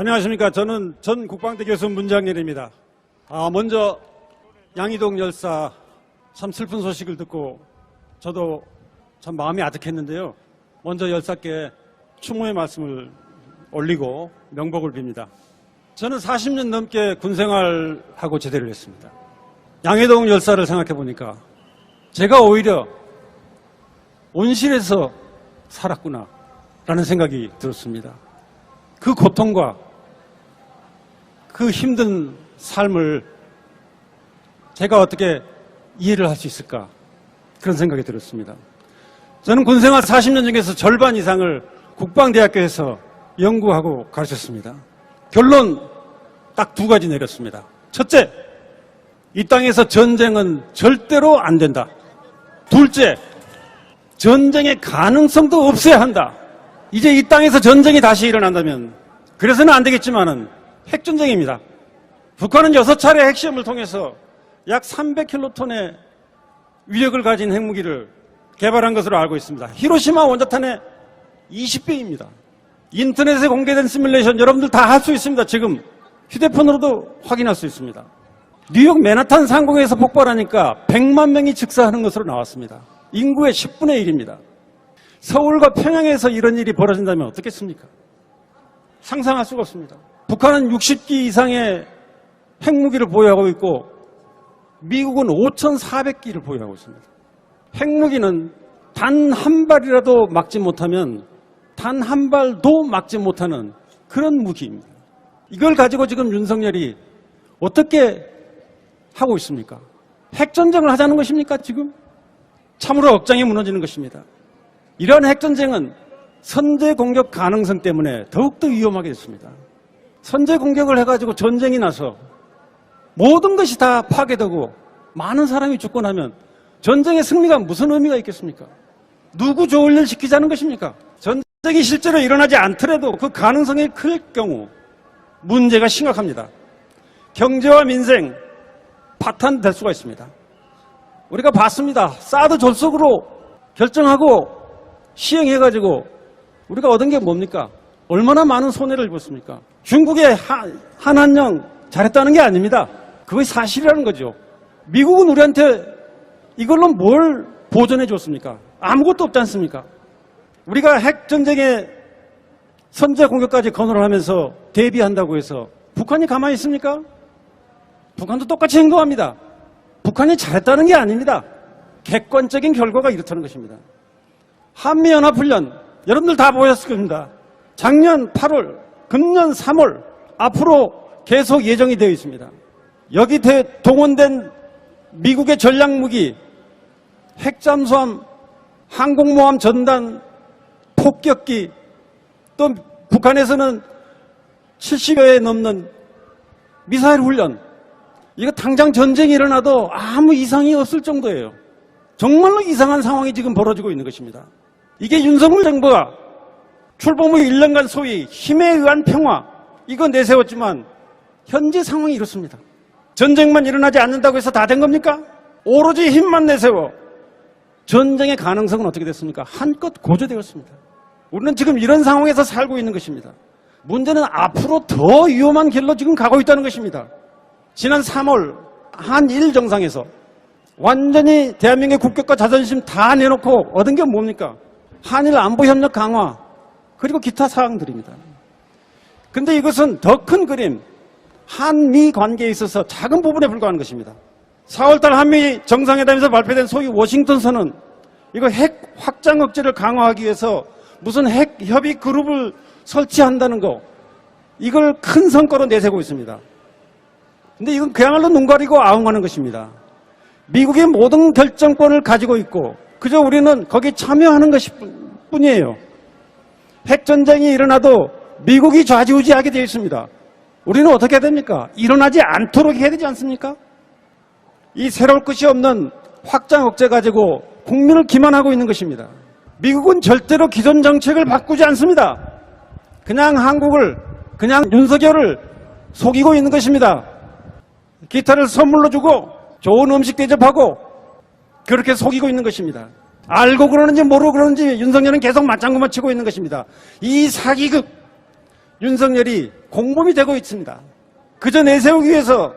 안녕하십니까. 저는 전 국방대 교수 문장렬입니다. 먼저 양이동 열사 참 슬픈 소식을 듣고 저도 참 마음이 아득했는데요. 먼저 열사께 추모의 말씀을 올리고 명복을 빕니다. 저는 40년 넘게 군생활하고 제대를 했습니다. 양이동 열사를 생각해 보니까 제가 오히려 온실에서 살았구나 라는 생각이 들었습니다. 그 고통과 그 힘든 삶을 제가 어떻게 이해를 할 수 있을까 그런 생각이 들었습니다. 저는 군생활 40년 중에서 절반 이상을 국방대학교에서 연구하고 가르쳤습니다. 결론 딱 두 가지 내렸습니다. 첫째, 이 땅에서 전쟁은 절대로 안 된다. 둘째, 전쟁의 가능성도 없어야 한다. 이제 이 땅에서 전쟁이 다시 일어난다면 그래서는 안 되겠지만은 핵전쟁입니다. 북한은 6차례 핵시험을 통해서 약 300킬로톤의 위력을 가진 핵무기를 개발한 것으로 알고 있습니다. 히로시마 원자탄의 20배입니다. 인터넷에 공개된 시뮬레이션 여러분들 다 할 수 있습니다. 지금 휴대폰으로도 확인할 수 있습니다. 뉴욕 맨하탄 상공에서 폭발하니까 100만 명이 즉사하는 것으로 나왔습니다. 인구의 10분의 1입니다. 서울과 평양에서 이런 일이 벌어진다면 어떻겠습니까? 상상할 수가 없습니다. 북한은 60기 이상의 핵무기를 보유하고 있고 미국은 5,400기를 보유하고 있습니다. 핵무기는 단 한 발이라도 막지 못하면 단 한 발도 막지 못하는 그런 무기입니다. 이걸 가지고 지금 윤석열이 어떻게 하고 있습니까? 핵전쟁을 하자는 것입니까 지금? 참으로 억장이 무너지는 것입니다. 이러한 핵전쟁은 선제 공격 가능성 때문에 더욱더 위험하게 됐습니다. 선제 공격을 해가지고 전쟁이 나서 모든 것이 다 파괴되고 많은 사람이 죽고 나면 전쟁의 승리가 무슨 의미가 있겠습니까? 누구 좋을 일 시키자는 것입니까? 전쟁이 실제로 일어나지 않더라도 그 가능성이 클 경우 문제가 심각합니다. 경제와 민생 파탄될 수가 있습니다. 우리가 봤습니다. 사드 졸속으로 결정하고 시행해가지고 우리가 얻은 게 뭡니까? 얼마나 많은 손해를 입었습니까? 중국의 한한령 잘했다는 게 아닙니다. 그것이 사실이라는 거죠. 미국은 우리한테 이걸로 뭘 보전해 줬습니까? 아무것도 없지 않습니까? 우리가 핵전쟁에 선제 공격까지 건의를 하면서 대비한다고 해서 북한이 가만히 있습니까? 북한도 똑같이 행동합니다. 북한이 잘했다는 게 아닙니다. 객관적인 결과가 이렇다는 것입니다. 한미연합훈련 여러분들 다 보셨을 겁니다. 작년 8월, 금년 3월 앞으로 계속 예정이 되어 있습니다. 여기 동원된 미국의 전략무기, 핵잠수함, 항공모함 전단, 폭격기, 또 북한에서는 70여에 넘는 미사일 훈련, 이거 당장 전쟁이 일어나도 아무 이상이 없을 정도예요. 정말로 이상한 상황이 지금 벌어지고 있는 것입니다. 이게 윤석열 정부가 출범 후 1년간 소위 힘에 의한 평화 이거 내세웠지만 현재 상황이 이렇습니다. 전쟁만 일어나지 않는다고 해서 다 된 겁니까? 오로지 힘만 내세워 전쟁의 가능성은 어떻게 됐습니까? 한껏 고조되었습니다. 우리는 지금 이런 상황에서 살고 있는 것입니다. 문제는 앞으로 더 위험한 길로 지금 가고 있다는 것입니다. 지난 3월 한일 정상에서 완전히 대한민국의 국격과 자존심 다 내놓고 얻은 게 뭡니까? 한일 안보협력 강화 그리고 기타 사항들입니다. 그런데 이것은 더 큰 그림 한미 관계에 있어서 작은 부분에 불과한 것입니다. 4월달 한미 정상회담에서 발표된 소위 워싱턴 선언 이거 핵 확장 억제를 강화하기 위해서 무슨 핵 협의 그룹을 설치한다는 거 이걸 큰 성과로 내세우고 있습니다. 근데 이건 그야말로 눈 가리고 아웅하는 것입니다. 미국의 모든 결정권을 가지고 있고 그저 우리는 거기에 참여하는 것일 뿐이에요. 핵전쟁이 일어나도 미국이 좌지우지하게 되어 있습니다. 우리는 어떻게 해야 됩니까? 일어나지 않도록 해야 되지 않습니까? 이 새로울 것이 없는 확장 억제 가지고 국민을 기만하고 있는 것입니다. 미국은 절대로 기존 정책을 바꾸지 않습니다. 그냥 한국을, 그냥 윤석열을 속이고 있는 것입니다. 기타를 선물로 주고 좋은 음식 대접하고 그렇게 속이고 있는 것입니다. 알고 그러는지 모르고 그러는지 윤석열은 계속 맞장구만 치고 있는 것입니다. 이 사기극, 윤석열이 공범이 되고 있습니다. 그저 내세우기 위해서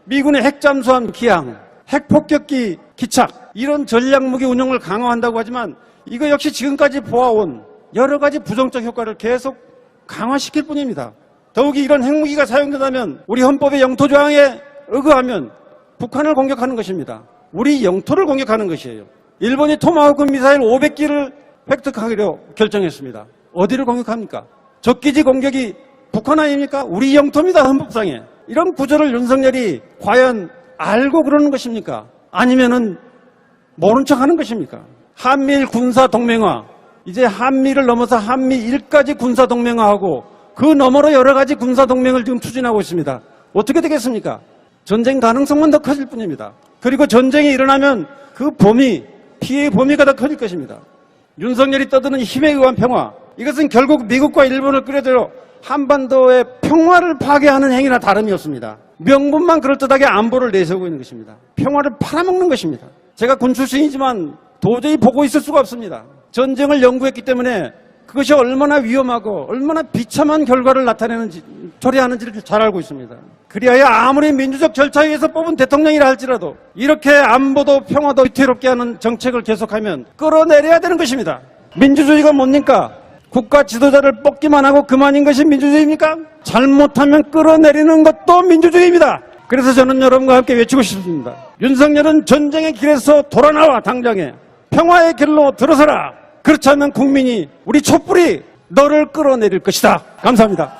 미군의 핵잠수함 기항, 핵폭격기 기착 이런 전략무기 운용을 강화한다고 하지만 이거 역시 지금까지 보아온 여러 가지 부정적 효과를 계속 강화시킬 뿐입니다. 더욱이 이런 핵무기가 사용된다면 우리 헌법의 영토조항에 의거하면 북한을 공격하는 것입니다. 우리 영토를 공격하는 것이에요. 일본이 토마호크 미사일 500기를 획득하기로 결정했습니다. 어디를 공격합니까? 적기지 공격이 북한 아닙니까? 우리 영토입니다. 헌법상에. 이런 구조를 윤석열이 과연 알고 그러는 것입니까? 아니면은 모른 척하는 것입니까? 한미일 군사동맹화, 이제 한미를 넘어서 한미일까지 군사동맹화하고 그 너머로 여러 가지 군사동맹을 지금 추진하고 있습니다. 어떻게 되겠습니까? 전쟁 가능성만 더 커질 뿐입니다. 그리고 전쟁이 일어나면 그 범위, 피해의 범위가 더 커질 것입니다. 윤석열이 떠드는 힘에 의한 평화, 이것은 결국 미국과 일본을 끌어들여 한반도의 평화를 파괴하는 행위나 다름이 없습니다. 명분만 그럴듯하게 안보를 내세우고 있는 것입니다. 평화를 팔아먹는 것입니다. 제가 군 출신이지만 도저히 보고 있을 수가 없습니다. 전쟁을 연구했기 때문에 그것이 얼마나 위험하고 얼마나 비참한 결과를 나타내는지, 초래하는지를 잘 알고 있습니다. 그리하여 아무리 민주적 절차에 의해서 뽑은 대통령이라 할지라도 이렇게 안보도 평화도 위태롭게 하는 정책을 계속하면 끌어내려야 되는 것입니다. 민주주의가 뭡니까? 국가 지도자를 뽑기만 하고 그만인 것이 민주주의입니까? 잘못하면 끌어내리는 것도 민주주의입니다. 그래서 저는 여러분과 함께 외치고 싶습니다. 윤석열은 전쟁의 길에서 돌아나와 당장에 평화의 길로 들어서라. 그렇지 않으면 국민이 우리 촛불이 너를 끌어내릴 것이다. 감사합니다.